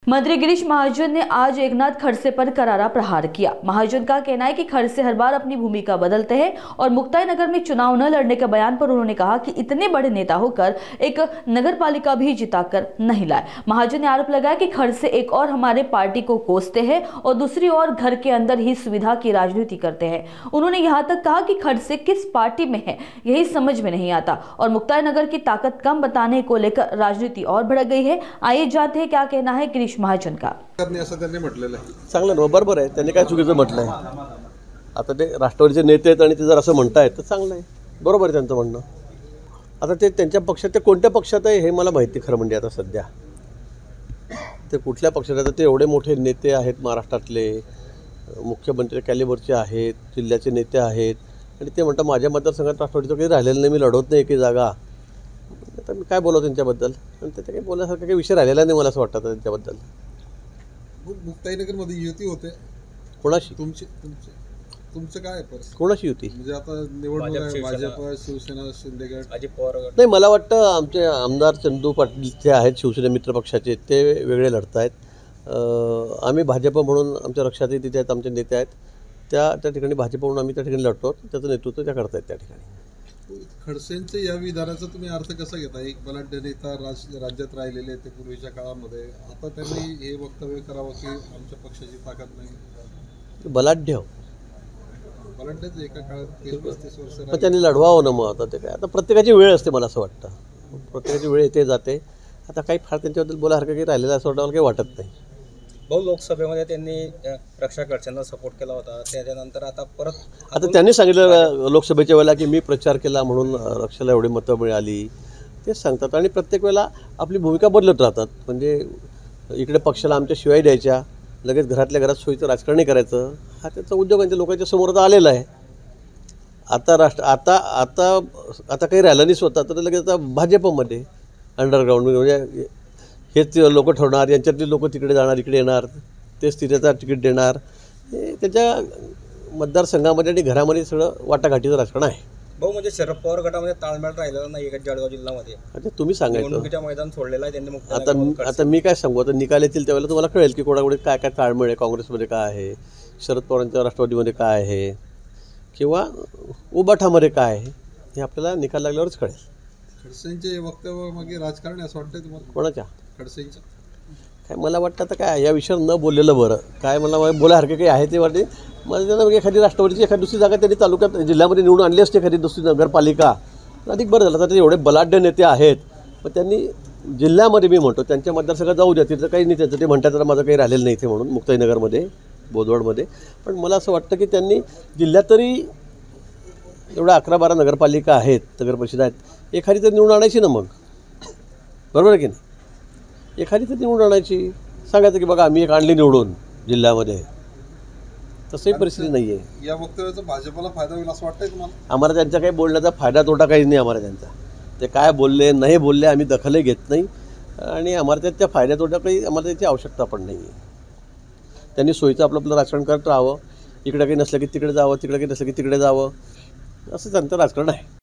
मंत्री गिरीश महाजन ने आज एकनाथ खड़से पर करारा प्रहार किया। महाजन का कहना है कि खड़से हर बार अपनी भूमिका बदलते हैं और मुक्ताई नगर में चुनाव न लड़ने के बयान पर उन्होंने कहा कि इतने बड़े नेता होकर एक नगरपालिका भी जिताकर नहीं लाए। महाजन ने आरोप लगाया कि खड़से एक और हमारे पार्टी को कोसते हैं और दूसरी ओर घर के अंदर ही सुविधा की राजनीति करते हैं। उन्होंने यहाँ तक कहा कि खड़से किस पार्टी में है यही समझ में नहीं आता और मुक्ताई नगर की ताकत कम बताने को लेकर राजनीति और भड़क गई है। आइए जानते हैं क्या कहना है गिरीश महाजन का। चांगलं बरोबर आहे, त्यांनी काय चुकीचं म्हटलंय। आता ते राष्ट्रवादीचे नेते आहेत आणि ते जर असं म्हणतायत तर चांगलं आहे, बरोबर आहे त्यांचं म्हणणं। आता ते त्यांच्या पक्षात ते कोणत्या पक्षात आहे हे मला माहिती खरं म्हणजे आता सध्या ते कुठल्या पक्षात आहेत। ते एवढे मोठे नेते आहेत महाराष्ट्रातले, मुख्यमंत्री कॅलिबरचे आहेत, जिल्ह्याचे नेते आहेत आणि ते म्हणतात माझ्या मतदारसंघात राष्ट्रवादीचं काही राहिलेलं नाही, मी लढवत नाही एकी जागा। आता मी काय बोलावं त्यांच्याबद्दल आणि ते काही बोलण्यासारखं काही विषय राहिलेला नाही मला असं वाटतं त्यांच्याबद्दल। मुक्ताई नगर मध्ये युती होते कोणाशी? तुमचे काय परिस्थिती? कोणाशी युती म्हणजे आता निवडणूक आहे, भाजप, शिवसेना, शिंदेगड, अजित पवार गट। नाही, मला वाटतं आमचे आमदार चंदू पाटील जे आहेत शिवसेना मित्र पक्षाचे ते वेगळे लढत आहेत। आम्ही भाजप म्हणून आमच्या रक्षातही तिथे आहेत, आमचे नेते आहेत, त्या ठिकाणी भाजप म्हणून आम्ही त्या ठिकाणी लढतो, त्याचं नेतृत्व त्या करतायत त्या ठिकाणी। खडसेंचे या विधानाचा तुम्ही अर्थ कसा घेता? एक बलाढ्य नेता राज्यात राहिलेले ते पूर्वीच्या काळामध्ये, आता त्यांनी हे वक्तव्य करावं की आमच्या पक्षाची ताकद नाही। बलाढ्यच एका काळात 30-35 वर्ष त्यांनी लढवावं ना। मग आता ते काय, आता प्रत्येकाची वेळ असते, मला असं वाटतं प्रत्येकाची वेळ येते जाते। आता काही फार त्यांच्याबद्दल बोलासारखं काही राहिलेलं असं वाटायला काही वाटत नाही। बहु लोकसभेमध्ये त्यांनी रक्षा खडसेंना सपोर्ट केला होता, त्याच्यानंतर आता परत आता त्यांनी सांगितलं लोकसभेच्या वेळेला की मी प्रचार केला म्हणून रक्षाला एवढी मतं मिळाली, तेच सांगतात आणि प्रत्येक वेळेला आपली भूमिका बदलत राहतात। म्हणजे इकडे पक्षाला आमच्या शिवाय द्यायच्या, लगेच घरातल्या घरात सोयीचं राजकारणही करायचं, हा त्याचा उद्योगांच्या लोकांच्या समोर आता आलेला आहे। आता काही राहिलं नाही स्वतः, तर लगेच आता भाजपमध्ये अंडरग्राऊंड म्हणजे हेच लोक ठरवणार, यांच्यातली लोक तिकडे जाणार इकडे येणार, तेच तिथेचा तिकीट देणार, हे त्याच्या मतदारसंघामध्ये आणि घरामध्ये सगळं वाटाघाटीचं राजकारण आहे। भाऊ म्हणजे शरद पवार गटामध्ये ताळमेळ राहिलेला नाही एका जळगाव जिल्ह्यामध्ये। आता तुम्ही सांगायचं मैदान सोडलेलं आहे त्यांनी। आता मी काय सांगू, आता निकाल येतील त्यावेळेला तुम्हाला कळेल की कोणाकडे काय काय ताळमेळ आहे, काँग्रेसमध्ये काय आहे, शरद पवारांच्या राष्ट्रवादीमध्ये काय आहे किंवा उबाठामध्ये काय आहे, हे आपल्याला निकाल लागल्यावरच कळेल। खडसेंचे वक्तव्य मग राजकारण असं वाटतंय तुम्हाला? कोणाच्या? खडसेंच्या? काय मला वाटतं आता काय या विषयावर न बोललेलं बरं। काय मला बोलासारखं काही आहे ते वाटते मला, त्यांना एखादी राष्ट्रवादीची एखादी दुसरी जागा त्यांनी तालुक्यात जिल्ह्यामध्ये निवडून आणली असते, एखादी दुसरी नगरपालिका, अधिक बरं झालं। तर एवढे बलाढ्य नेते आहेत, मग त्यांनी जिल्ह्यामध्ये मी म्हणतो त्यांच्या मतदारसंघात जाऊ द्या, तिथं काही नाही त्याचं ते म्हणतात तर माझं काही राहिलेलं नाही इथे म्हणून मुक्ताईनगरमध्ये बोदवडमध्ये। पण मला असं वाटतं की त्यांनी जिल्ह्यात तरी एवढ्या 11-12 नगरपालिका आहेत, नगरपरिषद आहेत, एखादी तर निवडून आणायची ना मग, बरोबर आहे की नाही? एखादी तर निवडून आणायची, सांगायचं की बघा आम्ही एक आणली निवडून जिल्ह्यामध्ये, तसंही परिस्थिती नाही आहे। या वक्तव्याचा भाजपला फायदा होईल असं वाटतंय तुम्हाला? आम्हाला त्यांचा काही बोलण्याचा फायदा तोटा काहीच नाही आम्हाला त्यांचा। ते काय बोलले नाही बोलले आम्ही दखलही घेत नाही आणि आम्हाला त्याच्या फायदा तोटा काही आम्हाला त्याची आवश्यकता पण नाही आहे। त्यांनी सोयीचं आपलं राजकारण करत राहावं, इकडे काही नसलं की तिकडे जावं, तिकडे काही नसलं की तिकडे जावं, असं त्यांचं राजकारण आहे।